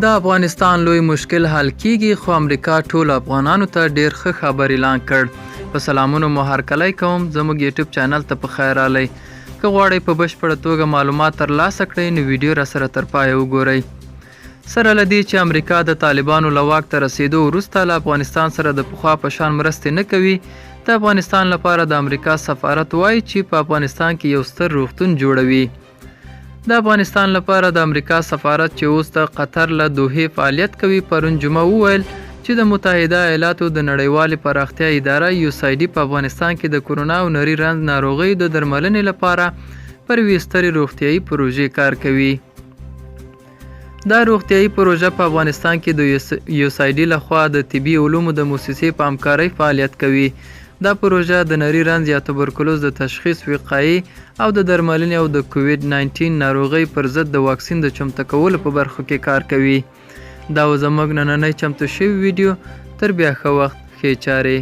د افغانستان لوی مشکل حل کیږي خو امریکا ټول افغانانو ته ډیر ښه خبر اعلان کړ. په سلامونو مو هرکلی کوم. زموږ یوټیوب چینل ته په خیر راغلی. که غواړئ په بشپړه توګه معلومات ترلاسه کړئ نو ویډیو راسره تر پایه وګورئ. سره له دې چې امریکا د طالبانو له واک ته رسېدو وروسته له افغانستان سره د پخوا په شان مرستې نه کوي، د افغانستان لپاره د امریکا سفارت وایي چې په افغانستان کې یو ستر روغتون جوړوي. د افغانستان لپاره د امریکا سفارت چې اوس د قطر له دوحې فعالیت کوي پرون جمعه وویل چې د متحده ایالاتو د نړیوالې پراختیا اداره USAID په افغانستان کې د کورونا او نري رنځ ناروغۍ د درملنې لپاره پر یوې سترې روغتیایي پروژې کار کوي. دا روغتیایي پروژه په افغانستان کې د USAID لخوا د طبي علومو د موسسې په همکارۍ فعالیت کوي. دا پروژه د نري رنځ یا توبرکلوز د تشخیص، وقایې او د درملنې او د کووید-19 ناروغۍ پر ضد د واکسین د چمتو کولو په برخو کې کار کوي. دا و زموږ نننۍ چمتو شوی ویډیو. تر بیا ښه وخت، ښې چارې.